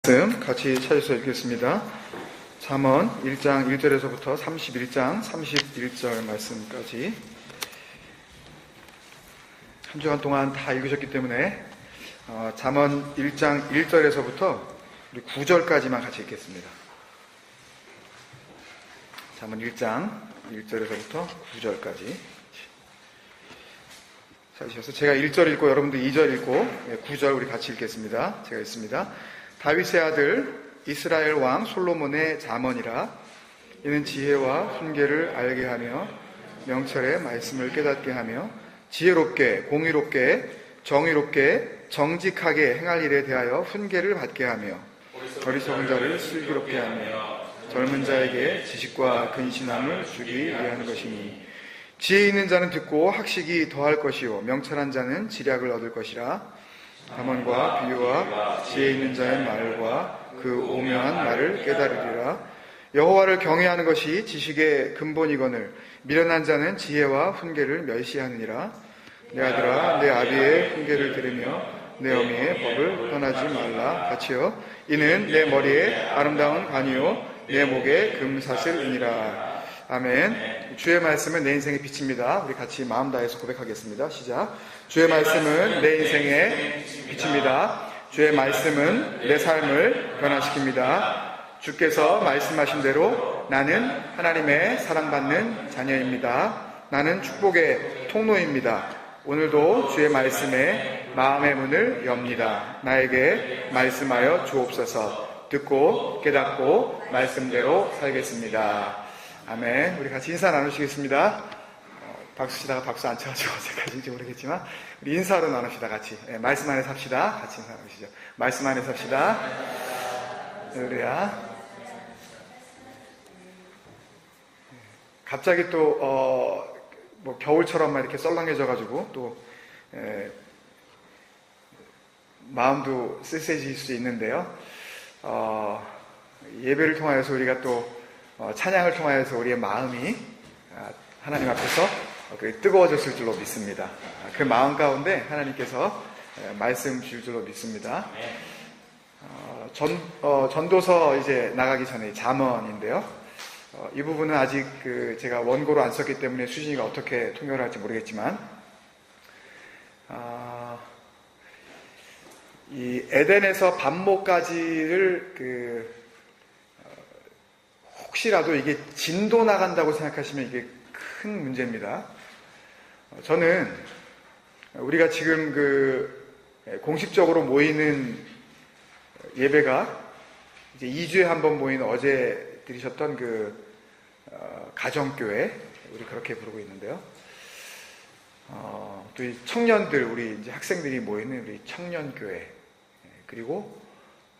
말씀 같이 찾아서 읽겠습니다. 잠언 1장 1절에서부터 31장 31절 말씀까지 한 주간 동안 다 읽으셨기 때문에 잠언 1장 1절에서부터 우리 9절까지만 같이 읽겠습니다. 잠언 1장 1절에서부터 9절까지 찾으셔서 제가 1절 읽고 여러분들 2절 읽고 9절 우리 같이 읽겠습니다. 제가 읽습니다. 다윗의 아들 이스라엘 왕 솔로몬의 잠언이라. 이는 지혜와 훈계를 알게 하며 명철의 말씀을 깨닫게 하며 지혜롭게 공의롭게 정의롭게 정직하게 행할 일에 대하여 훈계를 받게 하며 어리석은 자를 슬기롭게 하며 젊은 자에게 지식과 근신함을 주기 위한 것이니 지혜 있는 자는 듣고 학식이 더할 것이요 명철한 자는 지략을 얻을 것이라. 잠언과 비유와 지혜 있는 자의 말과 그 오묘한 말을 깨달으리라. 여호와를 경외하는 것이 지식의 근본이거늘 미련한 자는 지혜와 훈계를 멸시하느니라. 내 아들아 내 아비의 훈계를 들으며 내 어미의 법을 떠나지 말라. 같이요. 이는 내 머리에 아름다운 관이요 내 목에 금사슬이니라. 아멘. 주의 말씀은 내 인생의 빛입니다. 우리 같이 마음 다해서 고백하겠습니다. 시작. 주의 말씀은 내 인생의 빛입니다. 주의 말씀은 내 삶을 변화시킵니다. 주께서 말씀하신 대로 나는 하나님의 사랑받는 자녀입니다. 나는 축복의 통로입니다. 오늘도 주의 말씀에 마음의 문을 엽니다. 나에게 말씀하여 주옵소서. 듣고 깨닫고 말씀대로 살겠습니다. 아멘. 우리 같이 인사 나누시겠습니다. 박수 치다가 박수 안 쳐가지고 어색하실지 모르겠지만 우리 인사로 나눕시다. 같이. 말씀 안에 삽시다. 같이 인사 나누시죠. 말씀 안에 삽시다. 할렐루야. 갑자기 또 뭐 겨울처럼 막 이렇게 썰렁해져가지고 또 마음도 쓸쓸해질 수 있는데요. 예배를 통하여서 우리가 또 찬양을 통하여서 우리의 마음이 하나님 앞에서 뜨거워졌을 줄로 믿습니다. 그 마음 가운데 하나님께서 말씀 주실 줄로 믿습니다. 전도서 이제 나가기 전에 잠언인데요. 이 부분은 아직 제가 원고로 안 썼기 때문에 수진이가 어떻게 통역을 할지 모르겠지만, 이 에덴에서 반목까지를 혹시라도 이게 진도 나간다고 생각하시면 이게 큰 문제입니다. 저는 우리가 지금 공식적으로 모이는 예배가 이제 2주에 한 번 모이는 어제 들으셨던 가정교회, 우리 그렇게 부르고 있는데요. 또 이 청년들, 우리 이제 학생들이 모이는 우리 청년교회, 그리고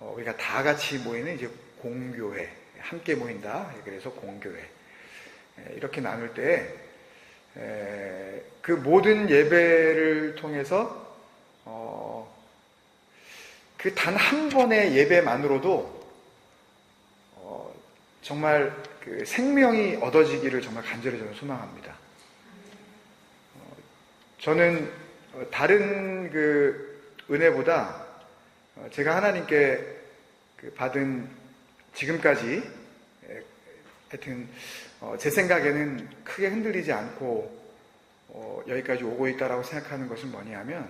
우리가 다 같이 모이는 이제 공교회, 함께 모인다. 그래서 공교회. 이렇게 나눌 때, 그 모든 예배를 통해서, 그 단 한 번의 예배만으로도, 정말 생명이 얻어지기를 정말 간절히 저는 소망합니다. 저는 다른 은혜보다 제가 하나님께 받은 지금까지 하여튼 제 생각에는 크게 흔들리지 않고 여기까지 오고 있다라고 생각하는 것은 뭐냐면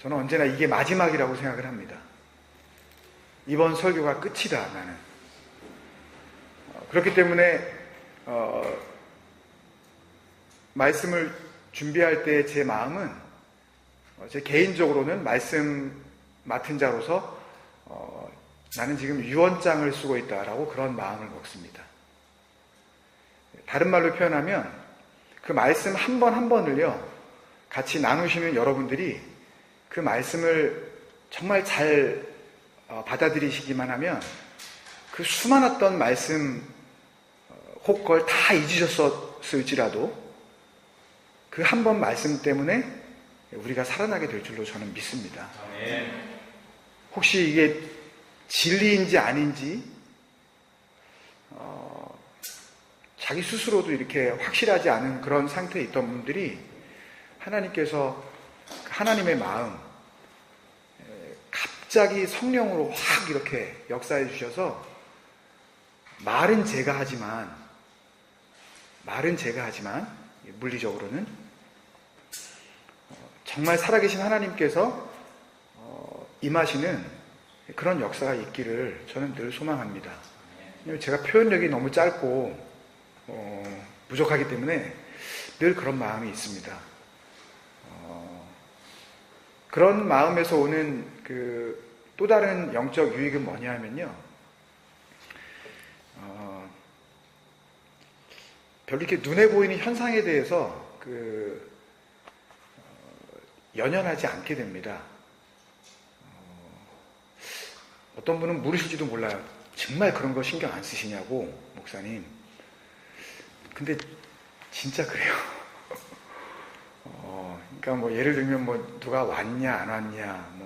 저는 언제나 이게 마지막이라고 생각을 합니다. 이번 설교가 끝이다 나는. 그렇기 때문에 말씀을 준비할 때 제 마음은 제 개인적으로는 말씀 맡은 자로서 나는 지금 유언장을 쓰고 있다라고 그런 마음을 먹습니다. 다른 말로 표현하면 그 말씀 한 번 한 번을요 같이 나누시는 여러분들이 그 말씀을 정말 잘 받아들이시기만 하면 그 수많았던 말씀 혹 그걸 다 잊으셨을지라도 그 한 번 말씀 때문에 우리가 살아나게 될 줄로 저는 믿습니다. 혹시 이게 진리인지 아닌지 자기 스스로도 이렇게 확실하지 않은 그런 상태에 있던 분들이 하나님께서 하나님의 마음 갑자기 성령으로 확 이렇게 역사해 주셔서 말은 제가 하지만 물리적으로는 정말 살아계신 하나님께서 임하시는 그런 역사가 있기를 저는 늘 소망합니다. 제가 표현력이 너무 짧고 부족하기 때문에 늘 그런 마음이 있습니다. 그런 마음에서 오는 그 또 다른 영적 유익은 뭐냐 하면요. 별로 이렇게 눈에 보이는 현상에 대해서 연연하지 않게 됩니다. 어떤 분은 물으실지도 몰라요. 정말 그런 거 신경 안 쓰시냐고, 목사님. 근데 진짜 그래요. 그러니까 뭐 예를 들면 뭐 누가 왔냐 안 왔냐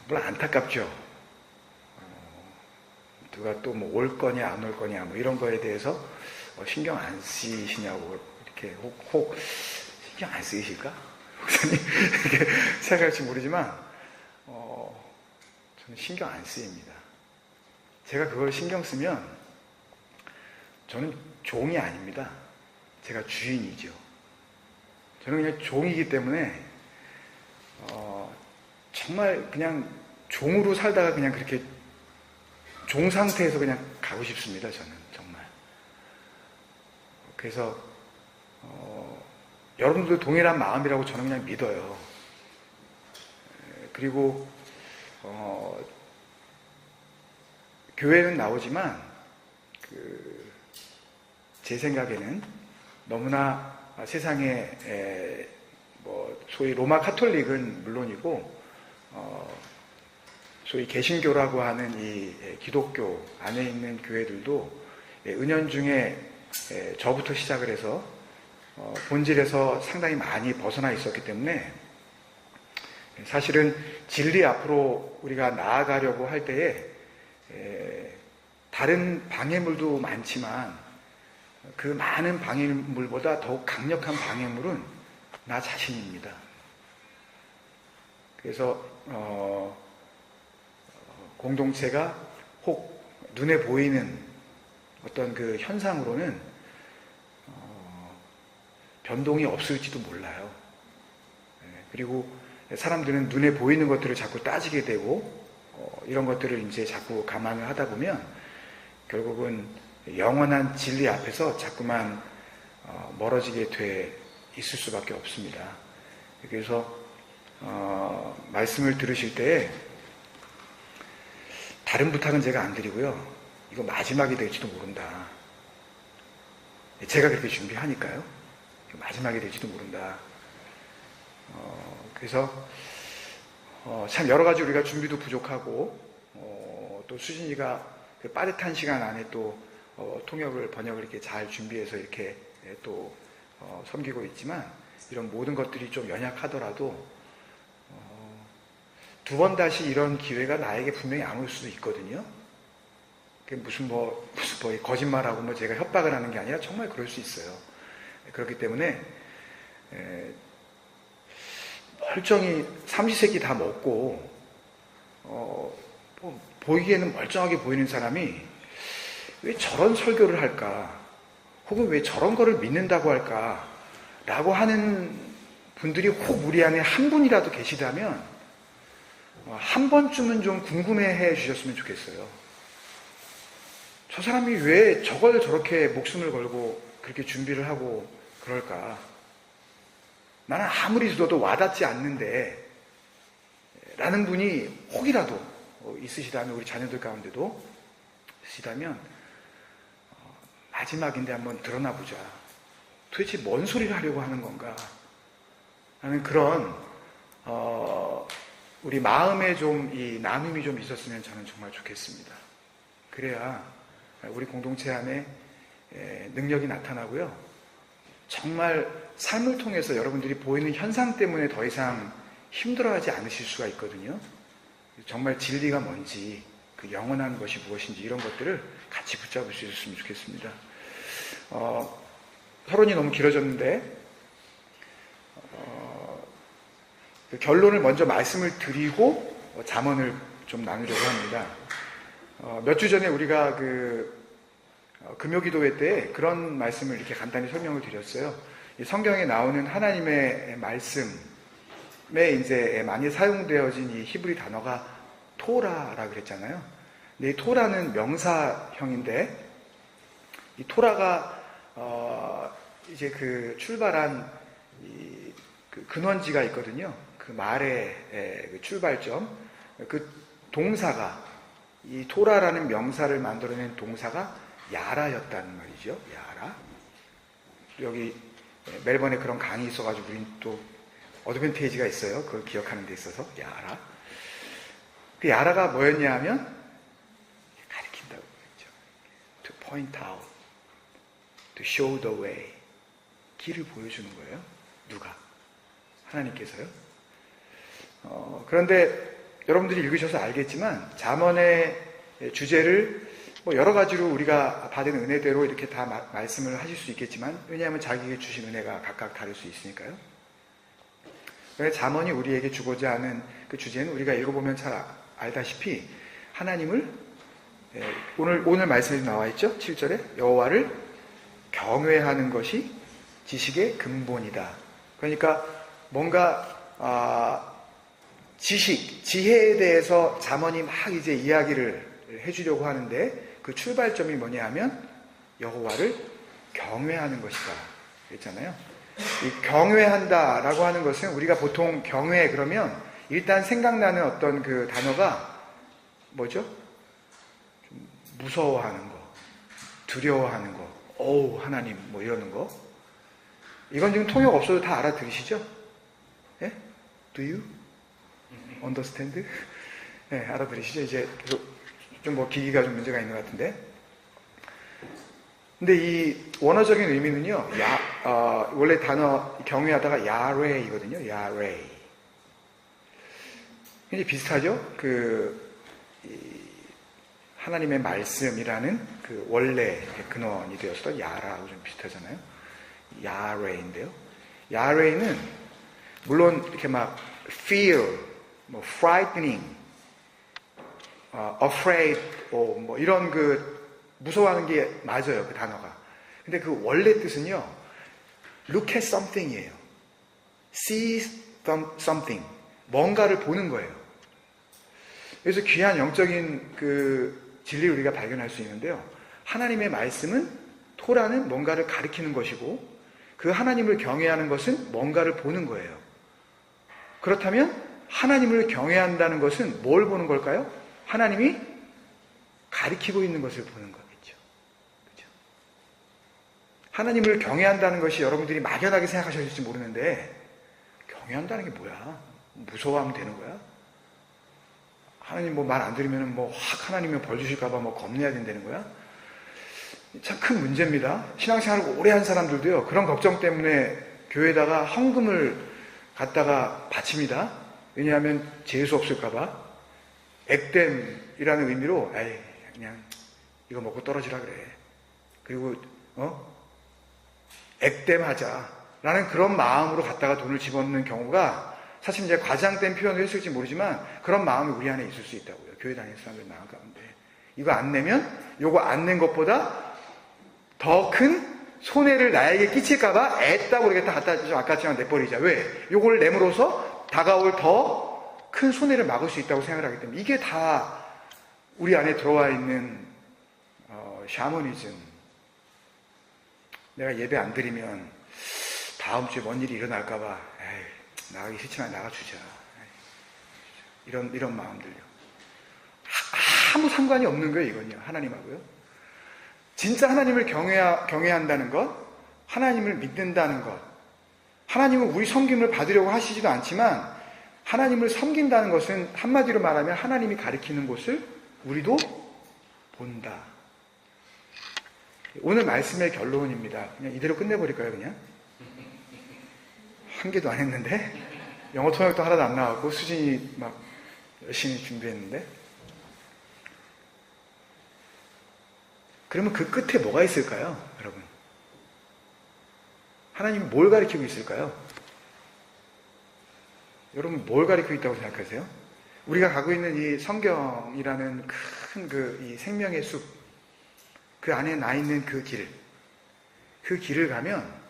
물론 안타깝죠. 누가 또 뭐 올 거냐 안 올 거냐 뭐 이런 거에 대해서 신경 안 쓰시냐고 이렇게 혹 신경 안 쓰이실까? 목사님 이렇게 생각할지 모르지만 저는 신경 안 쓰입니다. 제가 그걸 신경 쓰면 저는 종이 아닙니다. 제가 주인이죠. 저는 그냥 종이기 때문에 정말 그냥 종으로 살다가 그냥 그렇게 종 상태에서 그냥 가고 싶습니다. 저는 정말. 그래서 여러분들도 동일한 마음이라고 저는 그냥 믿어요. 그리고 교회는 나오지만 제 생각에는 너무나 세상에 소위 로마 카톨릭은 물론이고 소위 개신교라고 하는 이 기독교 안에 있는 교회들도 은연중에 저부터 시작을 해서 본질에서 상당히 많이 벗어나 있었기 때문에 사실은 진리 앞으로 우리가 나아가려고 할 때에 다른 방해물도 많지만 그 많은 방해물보다 더욱 강력한 방해물은 나 자신입니다. 그래서 공동체가 혹 눈에 보이는 어떤 그 현상으로는 변동이 없을지도 몰라요. 그리고 사람들은 눈에 보이는 것들을 자꾸 따지게 되고 이런 것들을 이제 자꾸 감안을 하다 보면 결국은 영원한 진리 앞에서 자꾸만 멀어지게 돼 있을 수밖에 없습니다. 그래서 말씀을 들으실 때에 다른 부탁은 제가 안 드리고요. 이거 마지막이 될지도 모른다. 제가 그렇게 준비하니까요. 이거 마지막이 될지도 모른다. 그래서 참 여러 가지 우리가 준비도 부족하고 또 수진이가 그 빠듯한 시간 안에 또 통역을 번역을 이렇게 잘 준비해서 이렇게 또 섬기고 있지만 이런 모든 것들이 좀 연약하더라도 두 번 다시 이런 기회가 나에게 분명히 안 올 수도 있거든요. 그게 무슨 거짓말하고 제가 협박을 하는 게 아니라 정말 그럴 수 있어요. 그렇기 때문에 멀쩡히 삼시세끼 다 먹고 보이기에는 멀쩡하게 보이는 사람이 왜 저런 설교를 할까? 혹은 왜 저런 거를 믿는다고 할까? 라고 하는 분들이 혹 우리 안에 한 분이라도 계시다면 한 번쯤은 좀 궁금해해 주셨으면 좋겠어요. 저 사람이 왜 저걸 저렇게 목숨을 걸고 그렇게 준비를 하고 그럴까? 나는 아무리 들어도 와닿지 않는데 라는 분이 혹이라도 있으시다면 우리 자녀들 가운데도 있으시다면 마지막인데 한번 드러나 보자. 도대체 뭔 소리를 하려고 하는 건가? 하는 그런 우리 마음에 좀 이 나눔이 좀 있었으면 저는 정말 좋겠습니다. 그래야 우리 공동체 안에 능력이 나타나고요. 정말 삶을 통해서 여러분들이 보이는 현상 때문에 더 이상 힘들어하지 않으실 수가 있거든요. 정말 진리가 뭔지, 그 영원한 것이 무엇인지 이런 것들을 같이 붙잡을 수 있었으면 좋겠습니다. 서론이 너무 길어졌는데 그 결론을 먼저 말씀을 드리고 잠언을 좀 나누려고 합니다. 몇 주 전에 우리가 금요기도회 때 그런 말씀을 이렇게 간단히 설명을 드렸어요. 이 성경에 나오는 하나님의 말씀에 이제 많이 사용되어진 이 히브리 단어가 토라라 그랬잖아요. 근데 이 토라는 명사형인데, 이 토라가 이제 그 출발한 그 근원지가 있거든요. 그 말의 그 출발점, 그 동사가, 이 토라라는 명사를 만들어낸 동사가 야라였다는 말이죠. 야라. 여기 멜번에 그런 강의 있어가지고 우린 또 어드밴테이지가 있어요. 그걸 기억하는 데 있어서 야라. 그 야라가 뭐였냐 하면 가리킨다고 그랬죠. To point out, to show the way. 길을 보여주는 거예요. 누가? 하나님께서요. 그런데 여러분들이 읽으셔서 알겠지만 잠언의 주제를 뭐 여러 가지로 우리가 받은 은혜대로 이렇게 다 말씀을 하실 수 있겠지만, 왜냐하면 자기에게 주신 은혜가 각각 다를 수 있으니까요. 그래서 잠언이 우리에게 주고자 하는 그 주제는 우리가 읽어보면 잘 알다시피 하나님을, 오늘 말씀에 나와 있죠. 7절에 여호와를 경외하는 것이 지식의 근본이다. 그러니까 뭔가 지식, 지혜에 대해서 잠언이 막 이제 이야기를 해주려고 하는데, 그 출발점이 뭐냐 하면 여호와를 경외하는 것이다 그랬잖아요. 이 경외한다라고 하는 것은, 우리가 보통 경외 그러면 일단 생각나는 어떤 그 단어가 뭐죠? 좀 무서워하는 거, 두려워하는 거, 어우 하나님 뭐 이러는 거. 이건 지금 통역 없어도 다 알아들으시죠? 예? Do you understand? 네, 알아들으시죠? 이제 좀 뭐 기기가 좀 문제가 있는 것 같은데. 근데 이 원어적인 의미는요, 원래 단어 경외하다가 야레이거든요. 야레이. 굉장히 비슷하죠? 하나님의 말씀이라는 그 원래 근원이 되었던 야라하고 좀 비슷하잖아요. 야레인데요. 야레이는 물론 이렇게 막 fear, 뭐 frightening, afraid, 뭐 이런 그 무서워하는 게 맞아요, 그 단어가. 근데 그 원래 뜻은요, look at something이에요. see something, 뭔가를 보는 거예요. 그래서 귀한 영적인 그 진리를 우리가 발견할 수 있는데요. 하나님의 말씀은, 토라는 뭔가를 가리키는 것이고, 그 하나님을 경외하는 것은 뭔가를 보는 거예요. 그렇다면 하나님을 경외한다는 것은 뭘 보는 걸까요? 하나님이 가리키고 있는 것을 보는 거겠죠. 그렇죠? 하나님을 경외한다는 것이 여러분들이 막연하게 생각하실지 모르는데, 경외한다는 게 뭐야? 무서워하면 되는 거야? 하나님 뭐 말 안 들으면 뭐 확 하나님이 벌 주실까봐 뭐 겁내야 된다는 거야? 참 큰 문제입니다. 신앙생활을 오래 한 사람들도요, 그런 걱정 때문에 교회에다가 헌금을 갖다가 바칩니다. 왜냐하면 재수 없을까봐. 액땜이라는 의미로, 에이, 그냥 이거 먹고 떨어지라 그래. 그리고 액땜하자라는 그런 마음으로 갖다가 돈을 집어넣는 경우가, 사실 이제 과장된 표현을 했을지 모르지만 그런 마음이 우리 안에 있을 수 있다고요. 교회 다니는 사람들 나온 가운데. 이거 안 내면, 요거 안 낸 것보다 더 큰 손해를 나에게 끼칠까봐 애따고 이렇게 갖다 좀 아깝지만 내버리자. 왜? 요걸 내므로서 다가올 더 큰 손해를 막을 수 있다고 생각을 하기 때문에, 이게 다 우리 안에 들어와 있는 샤머니즘. 내가 예배 안 드리면 다음 주에 뭔 일이 일어날까봐, 에이, 나가기 싫지만 나가주자. 이런 마음들요. 아무 상관이 없는 거예요, 이건요. 하나님하고요. 진짜 하나님을 경외한다는 것, 하나님을 믿는다는 것, 하나님은 우리 섬김을 받으려고 하시지도 않지만, 하나님을 섬긴다는 것은 한마디로 말하면 하나님이 가리키는 곳을 우리도 본다. 오늘 말씀의 결론입니다. 그냥 이대로 끝내버릴까요, 그냥? 한 개도 안 했는데? 영어 통역도 하나도 안 나왔고, 수진이 막 열심히 준비했는데? 그러면 그 끝에 뭐가 있을까요, 여러분? 하나님이 뭘 가리키고 있을까요? 여러분 뭘 가리키고 있다고 생각하세요? 우리가 가고 있는 이 성경이라는 큰 이 생명의 숲, 그 안에 나 있는 그 길을 가면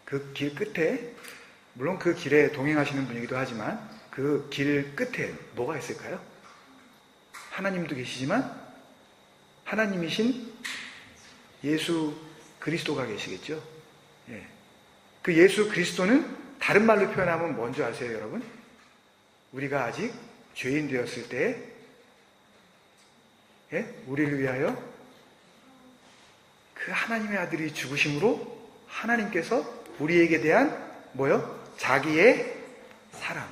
그 길 끝에, 물론 그 길에 동행하시는 분이기도 하지만 그 길 끝에 뭐가 있을까요? 하나님도 계시지만 하나님이신 예수 그리스도가 계시겠죠. 예. 그 예수 그리스도는 다른 말로 표현하면 뭔지 아세요, 여러분? 우리가 아직 죄인 되었을 때, 예? 우리를 위하여 그 하나님의 아들이 죽으심으로 하나님께서 우리에게 대한 자기의 사랑,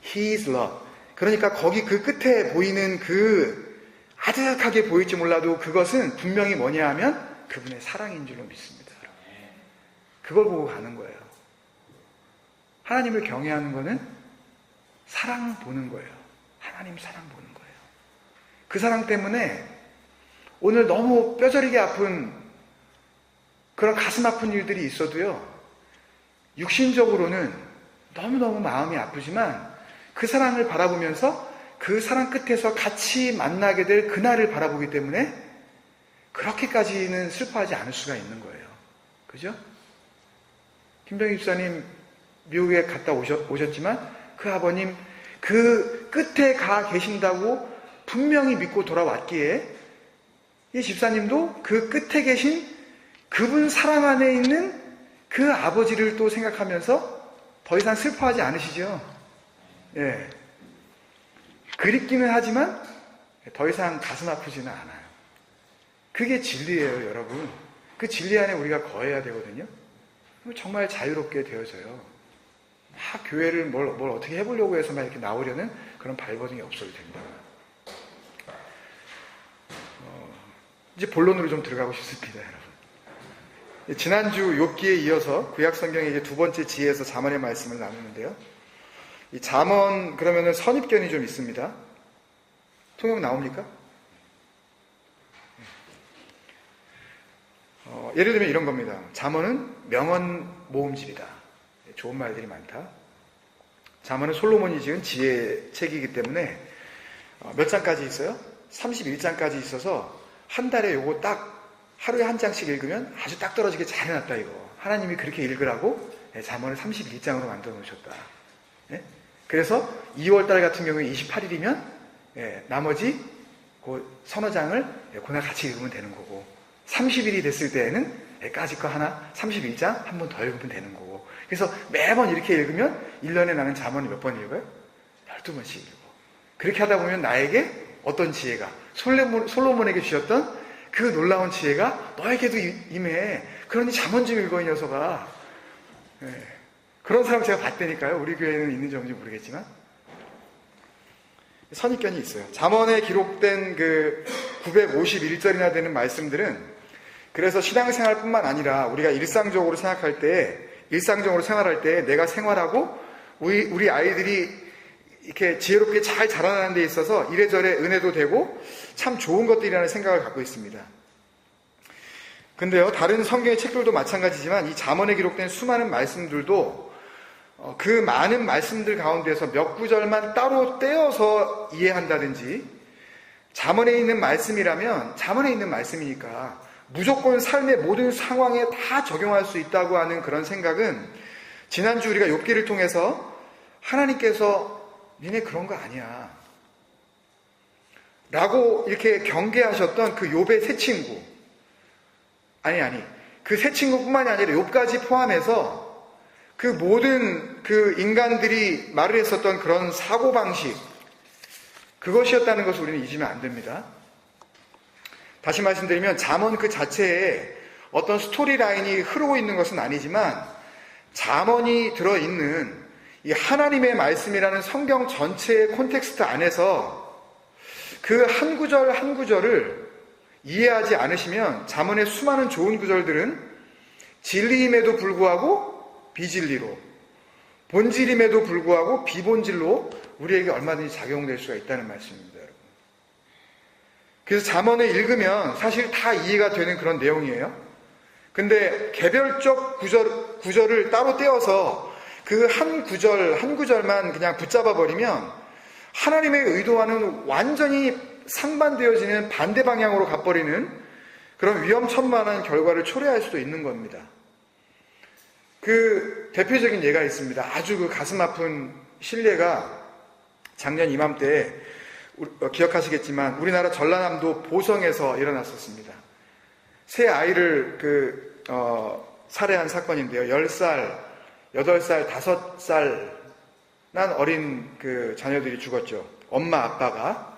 His love. 그러니까 거기 그 끝에 보이는 그 아득하게 보일지 몰라도 그것은 분명히 뭐냐 하면 그분의 사랑인 줄로 믿습니다. 그걸 보고 가는 거예요. 하나님을 경외하는 거는 사랑 보는 거예요. 하나님 사랑 보는 거예요. 그 사랑 때문에 오늘 너무 뼈저리게 아픈 그런 가슴 아픈 일들이 있어도요, 육신적으로는 너무너무 마음이 아프지만 그 사랑을 바라보면서 그 사랑 끝에서 같이 만나게 될 그날을 바라보기 때문에 그렇게까지는 슬퍼하지 않을 수가 있는 거예요. 그죠? 김병희 집사님 미국에 갔다 오셨지만 그 아버님 그 끝에 가 계신다고 분명히 믿고 돌아왔기에 이 집사님도 그 끝에 계신 그분 사랑 안에 있는 그 아버지를 또 생각하면서 더 이상 슬퍼하지 않으시죠? 예. 그립기는 하지만 더 이상 가슴 아프지는 않아요. 그게 진리예요, 여러분. 그 진리 안에 우리가 거해야 되거든요. 정말 자유롭게 되어져요. 막 교회를 뭘 어떻게 해보려고 해서만 이렇게 나오려는 그런 발버둥이 없어도 됩니다. 이제 본론으로 좀 들어가고 싶습니다, 여러분. 지난주 욥기에 이어서 구약 성경의 이제 두 번째 지혜에서 잠언의 말씀을 나누는데요. 이 잠언 그러면은 선입견이 좀 있습니다. 통역 나옵니까? 예를 들면 이런 겁니다. 잠언은 명언 모음집이다. 좋은 말들이 많다. 잠언은 솔로몬이 지은 지혜 책이기 때문에 몇 장까지 있어요? 31장까지 있어서 한 달에 요거 딱 하루에 한 장씩 읽으면 아주 딱 떨어지게 잘 해놨다 이거. 하나님이 그렇게 읽으라고 잠언을 31장으로 만들어 놓으셨다. 예? 그래서 2월달 같은 경우에 28일이면 나머지 그 서너 장을 그날 같이 읽으면 되는 거고 30일이 됐을 때에는 까짓 거 하나 31장 한 번 더 읽으면 되는 거고 그래서 매번 이렇게 읽으면 1년에 나는 잠언을 몇 번 읽어요? 12번씩 읽고 그렇게 하다 보면 나에게 어떤 지혜가 솔로몬에게 주셨던 그 놀라운 지혜가 너에게도 임해. 그러니 잠언 좀 읽어 이 녀석아. 그런 사람 제가 봤다니까요. 우리 교회에는 있는지 없는지 모르겠지만 선입견이 있어요. 잠언에 기록된 그 951절이나 되는 말씀들은 그래서 신앙생활뿐만 아니라 우리가 일상적으로 생각할 때 일상적으로 생활할 때 내가 생활하고 우리 아이들이 이렇게 지혜롭게 잘 자라나는 데 있어서 이래저래 은혜도 되고 참 좋은 것들이라는 생각을 갖고 있습니다. 근데요, 다른 성경의 책들도 마찬가지지만 이 잠언에 기록된 수많은 말씀들도 그 많은 말씀들 가운데서 몇 구절만 따로 떼어서 이해한다든지 잠언에 있는 말씀이라면 잠언에 있는 말씀이니까 무조건 삶의 모든 상황에 다 적용할 수 있다고 하는 그런 생각은 지난주 우리가 욥기를 통해서 하나님께서 니네 그런 거 아니야 라고 이렇게 경계하셨던 그 욥의 세 친구 그 세 친구뿐만이 아니라 욥까지 포함해서 그 모든 그 인간들이 말을 했었던 그런 사고방식 그것이었다는 것을 우리는 잊으면 안 됩니다. 다시 말씀드리면 잠언 그 자체에 어떤 스토리라인이 흐르고 있는 것은 아니지만 잠언이 들어있는 이 하나님의 말씀이라는 성경 전체의 콘텍스트 안에서 그 한 구절 한 구절을 이해하지 않으시면 잠언의 수많은 좋은 구절들은 진리임에도 불구하고 비진리로 본질임에도 불구하고 비본질로 우리에게 얼마든지 작용될 수가 있다는 말씀입니다. 여러분. 그래서 잠언을 읽으면 사실 다 이해가 되는 그런 내용이에요. 근데 개별적 구절을 따로 떼어서 그 한 구절, 한 구절만 그냥 붙잡아 버리면 하나님의 의도와는 완전히 상반되어지는 반대 방향으로 가버리는 그런 위험천만한 결과를 초래할 수도 있는 겁니다. 그 대표적인 예가 있습니다. 아주 그 가슴 아픈 신뢰가 작년 이맘때 기억하시겠지만 우리나라 전라남도 보성에서 일어났었습니다. 새 아이를 살해한 사건인데요. 10살, 8살, 5살 난 어린 그 자녀들이 죽었죠. 엄마, 아빠가.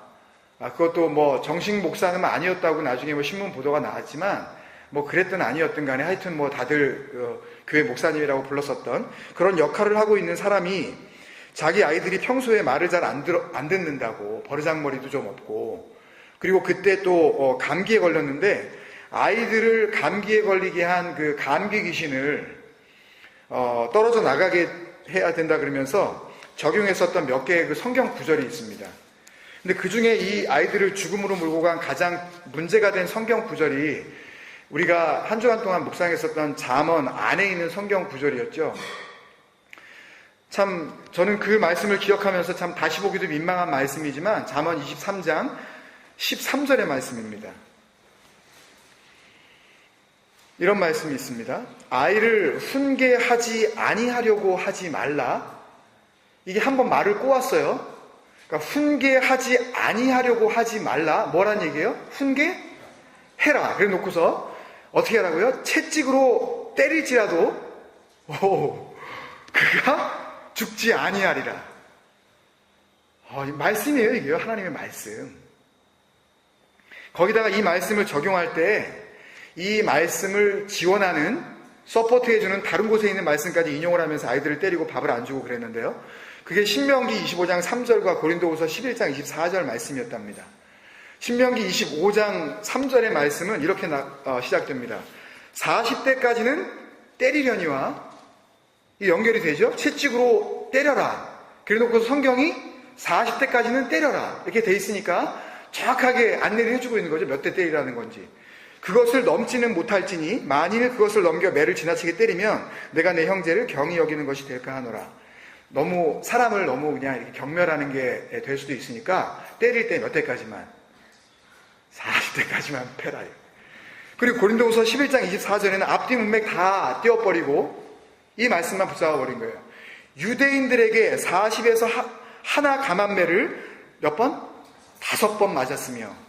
그것도 뭐 정식 목사는 아니었다고 나중에 뭐 신문 보도가 나왔지만 뭐 그랬든 아니었든 간에 하여튼 뭐 다들 교회 목사님이라고 불렀었던 그런 역할을 하고 있는 사람이 자기 아이들이 평소에 말을 잘 안 듣는다고, 버르장머리도 좀 없고, 그리고 그때 또 감기에 걸렸는데 아이들을 감기에 걸리게 한 그 감기 귀신을 떨어져 나가게 해야 된다 그러면서 적용했었던 몇 개의 그 성경 구절이 있습니다. 근데 그 중에 이 아이들을 죽음으로 몰고 간 가장 문제가 된 성경 구절이 우리가 한 주간 동안 묵상했었던 잠언 안에 있는 성경 구절이었죠. 참 저는 그 말씀을 기억하면서 참 다시 보기도 민망한 말씀이지만 잠언 23장 13절의 말씀입니다. 이런 말씀이 있습니다. 아이를 훈계하지 아니하려고 하지 말라. 이게 한번 말을 꼬았어요. 그러니까 훈계하지 아니하려고 하지 말라. 뭐란 얘기예요? 훈계해라. 그래 놓고서 어떻게 하라고요? 채찍으로 때릴지라도 그가 죽지 아니하리라. 말씀이에요, 이게요. 하나님의 말씀. 거기다가 이 말씀을 적용할 때 이 말씀을 지원하는, 서포트해주는 다른 곳에 있는 말씀까지 인용을 하면서 아이들을 때리고 밥을 안 주고 그랬는데요. 그게 신명기 25장 3절과 고린도후서 11장 24절 말씀이었답니다. 신명기 25장 3절의 말씀은 이렇게 시작됩니다. 40대까지는 때리려니와, 이 연결이 되죠? 채찍으로 때려라. 그래놓고 성경이 40대까지는 때려라. 이렇게 돼 있으니까 정확하게 안내를 해주고 있는 거죠. 몇 대 때리라는 건지. 그것을 넘지는 못할지니 만일 그것을 넘겨 매를 지나치게 때리면 내가 내 형제를 경히 여기는 것이 될까 하노라. 사람을 너무 그냥 이렇게 경멸하는 게 될 수도 있으니까 때릴 때 몇 대까지만, 40대까지만 패라요. 그리고 고린도후서 11장 24절에는 앞뒤 문맥 다 떼어버리고 이 말씀만 붙잡아버린 거예요. 유대인들에게 40에서 하나 감한매를 몇 번? 5번 맞았으며,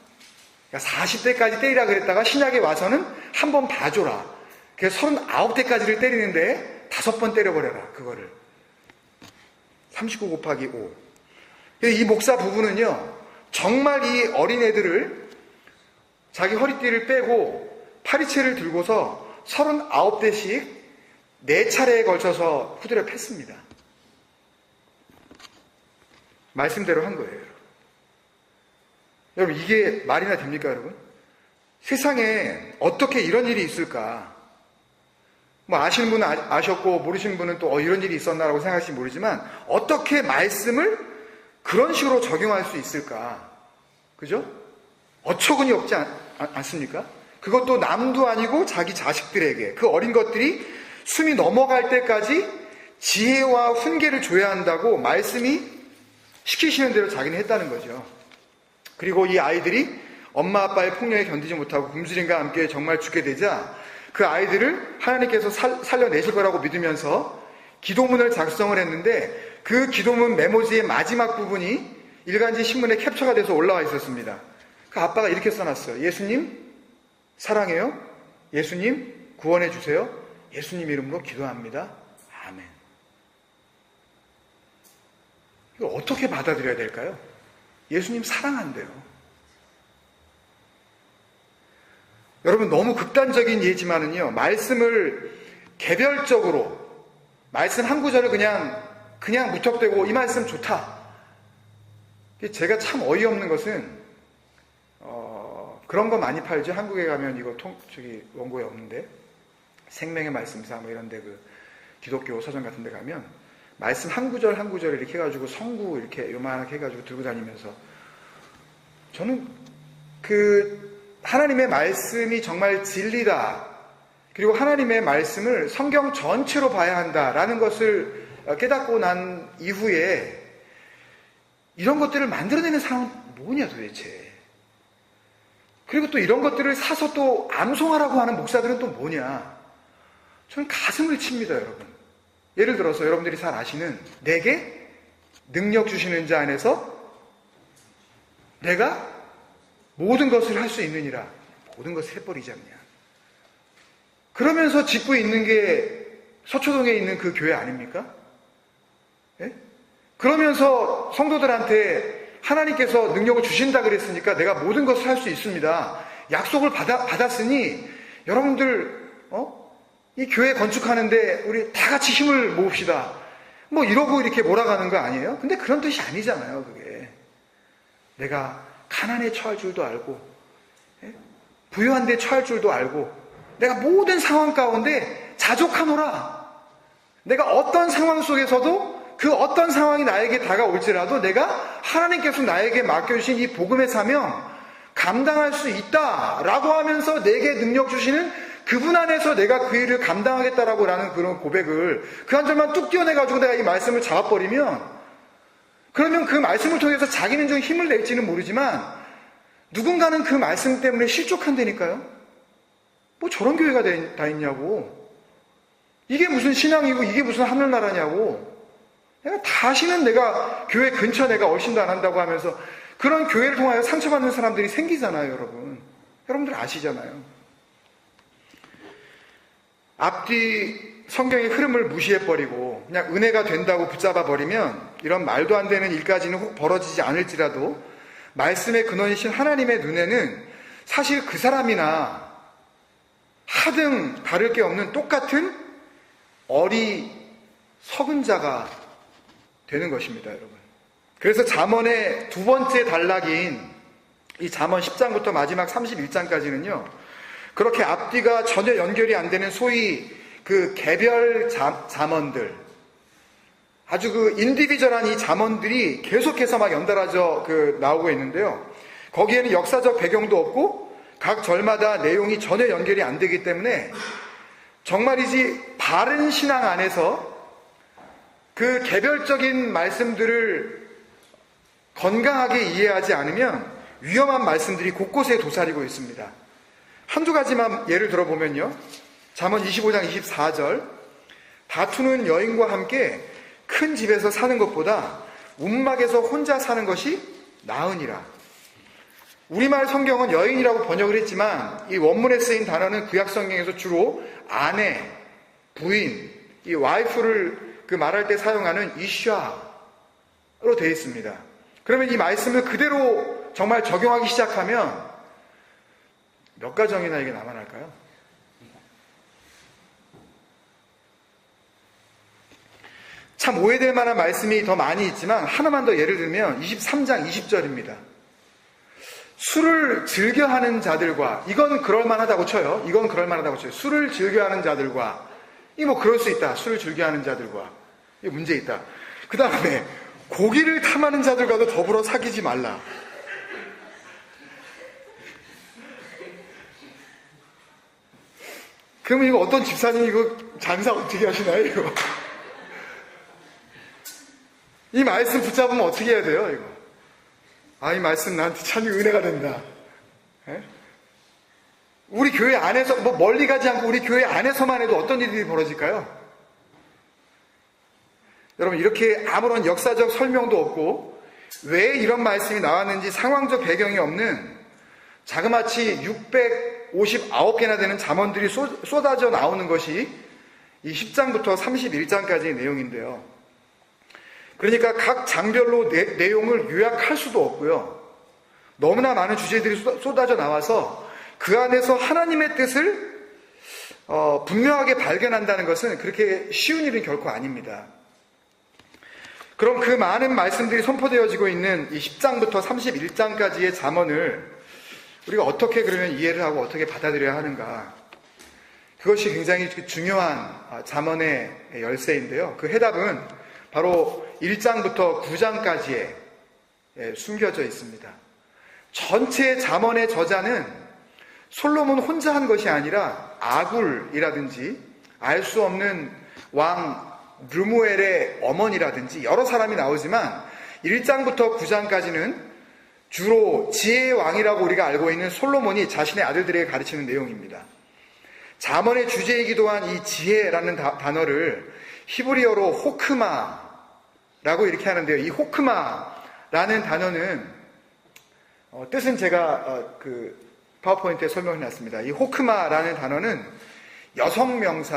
그러니까 40대까지 때리라 그랬다가 신약에 와서는 한 번 봐줘라. 그래서 39대까지를 때리는데 5번 때려버려라. 그거를 39 곱하기 5. 이 목사 부부는요, 정말 이 어린애들을 자기 허리띠를 빼고 파리채를 들고서 39대씩 4차례에 걸쳐서 후드려 팼습니다. 말씀대로 한 거예요. 여러분, 이게 말이나 됩니까, 여러분? 세상에 어떻게 이런 일이 있을까? 뭐 아시는 분은 아셨고 모르시는 분은 또 이런 일이 있었나라고 생각하실지 모르지만 어떻게 말씀을 그런 식으로 적용할 수 있을까? 그죠? 어처구니 없지 않습니까? 그것도 남도 아니고 자기 자식들에게, 그 어린 것들이 숨이 넘어갈 때까지 지혜와 훈계를 줘야 한다고 말씀이 시키시는 대로 자기는 했다는 거죠. 그리고 이 아이들이 엄마 아빠의 폭력에 견디지 못하고 굶주림과 함께 정말 죽게 되자 그 아이들을 하나님께서 살려내실 거라고 믿으면서 기도문을 작성을 했는데 그 기도문 메모지의 마지막 부분이 일간지 신문에 캡처가 돼서 올라와 있었습니다. 그 아빠가 이렇게 써놨어요. 예수님 사랑해요. 예수님 구원해 주세요. 예수님 이름으로 기도합니다. 아멘. 이거 어떻게 받아들여야 될까요? 예수님 사랑한대요. 여러분, 너무 극단적인 예지만은요, 말씀을 개별적으로, 말씀 한 구절을 그냥 무턱대고 이 말씀 좋다. 제가 참 어이없는 것은, 그런 거 많이 팔죠. 한국에 가면 이거 원고에 없는데, 생명의 말씀사 뭐 이런 데 기독교 서점 같은 데 가면, 말씀 한 구절 한 구절 이렇게 해가지고 성구 이렇게 요만하게 해가지고 들고 다니면서 저는 하나님의 말씀이 정말 진리다. 그리고 하나님의 말씀을 성경 전체로 봐야 한다라는 것을 깨닫고 난 이후에 이런 것들을 만들어내는 사람은 뭐냐 도대체. 그리고 또 이런 것들을 사서 또 암송하라고 하는 목사들은 또 뭐냐. 저는 가슴을 칩니다, 여러분. 예를 들어서 여러분들이 잘 아시는 내게 능력 주시는 자 안에서 내가 모든 것을 할 수 있느니라. 모든 것을 해버리자 그냥. 그러면서 짓고 있는 게 서초동에 있는 그 교회 아닙니까? 예? 그러면서 성도들한테 하나님께서 능력을 주신다 그랬으니까 내가 모든 것을 할 수 있습니다. 약속을 받았으니 여러분들 이 교회 건축하는데 우리 다 같이 힘을 모읍시다. 뭐 이러고 이렇게 몰아가는 거 아니에요? 근데 그런 뜻이 아니잖아요, 그게. 내가 가난에 처할 줄도 알고, 부유한 데 처할 줄도 알고, 내가 모든 상황 가운데 자족하노라. 내가 어떤 상황 속에서도 그 어떤 상황이 나에게 다가올지라도 내가 하나님께서 나에게 맡겨주신 이 복음의 사명 감당할 수 있다라고 하면서 내게 능력 주시는 그분 안에서 내가 그 일을 감당하겠다라고 라는 그런 고백을 그 한 절만 뚝 띄어내가지고 내가 이 말씀을 잡아버리면, 그러면 그 말씀을 통해서 자기는 좀 힘을 낼지는 모르지만 누군가는 그 말씀 때문에 실족한다니까요. 뭐 저런 교회가 다 있냐고. 이게 무슨 신앙이고 이게 무슨 하늘나라냐고. 내가 다시는 내가 교회 근처 내가 얼씬도 안 한다고 하면서 그런 교회를 통하여 상처받는 사람들이 생기잖아요, 여러분. 여러분들 아시잖아요. 앞뒤 성경의 흐름을 무시해버리고 그냥 은혜가 된다고 붙잡아버리면 이런 말도 안 되는 일까지는 혹 벌어지지 않을지라도 말씀의 근원이신 하나님의 눈에는 사실 그 사람이나 하등 다를 게 없는 똑같은 어리석은 자가 되는 것입니다, 여러분. 그래서 잠언의 두 번째 단락인 이 잠언 10장부터 마지막 31장까지는요 그렇게 앞뒤가 전혀 연결이 안 되는 소위 그 개별 잠언들, 아주 그 인디비저한 이 잠언들이 계속해서 막 연달아져 나오고 있는데요. 거기에는 역사적 배경도 없고 각 절마다 내용이 전혀 연결이 안 되기 때문에 정말이지 바른 신앙 안에서 그 개별적인 말씀들을 건강하게 이해하지 않으면 위험한 말씀들이 곳곳에 도사리고 있습니다. 한두 가지만 예를 들어보면요. 잠언 25장 24절, 다투는 여인과 함께 큰 집에서 사는 것보다 움막에서 혼자 사는 것이 나으니라. 우리말 성경은 여인이라고 번역을 했지만 이 원문에 쓰인 단어는 구약 성경에서 주로 아내, 부인, 이 와이프를 말할 때 사용하는 이샤로 되어 있습니다. 그러면 이 말씀을 그대로 정말 적용하기 시작하면 몇 가정이나 이게 남아날까요? 참 오해될 만한 말씀이 더 많이 있지만 하나만 더 예를 들면 23장 20절입니다. 술을 즐겨하는 자들과, 이건 그럴만하다고 쳐요. 이건 그럴만하다고 쳐요. 술을 즐겨하는 자들과, 이 뭐 그럴 수 있다. 술을 즐겨하는 자들과, 이 문제 있다. 그 다음에 고기를 탐하는 자들과도 더불어 사귀지 말라. 그러면 이거 어떤 집사님 이거 장사 어떻게 하시나요, 이거? 이 말씀 붙잡으면 어떻게 해야 돼요, 이거? 이 말씀 나한테 참 은혜가 된다. 에? 우리 교회 안에서, 뭐 멀리 가지 않고 우리 교회 안에서만 해도 어떤 일들이 벌어질까요? 여러분, 이렇게 아무런 역사적 설명도 없고 왜 이런 말씀이 나왔는지 상황적 배경이 없는 자그마치 659개나 되는 잠언들이 쏟아져 나오는 것이 이 10장부터 31장까지의 내용인데요. 그러니까 각 장별로 내용을 요약할 수도 없고요. 너무나 많은 주제들이 쏟아져 나와서 그 안에서 하나님의 뜻을 분명하게 발견한다는 것은 그렇게 쉬운 일은 결코 아닙니다. 그럼 그 많은 말씀들이 선포되어지고 있는 이 10장부터 31장까지의 잠언을 우리가 어떻게 그러면 이해를 하고 어떻게 받아들여야 하는가? 그것이 굉장히 중요한 잠언의 열쇠인데요. 그 해답은 바로 1장부터 9장까지에 숨겨져 있습니다. 전체 잠언의 저자는 솔로몬 혼자 한 것이 아니라 아굴이라든지 알 수 없는 왕 르무엘의 어머니라든지 여러 사람이 나오지만 1장부터 9장까지는 주로 지혜의 왕이라고 우리가 알고 있는 솔로몬이 자신의 아들들에게 가르치는 내용입니다. 잠언의 주제이기도 한 이 지혜라는 단어를 히브리어로 호크마라고 이렇게 하는데요. 이 호크마라는 단어는 뜻은 제가 그 파워포인트에 설명해 놨습니다. 이 호크마라는 단어는 여성 명사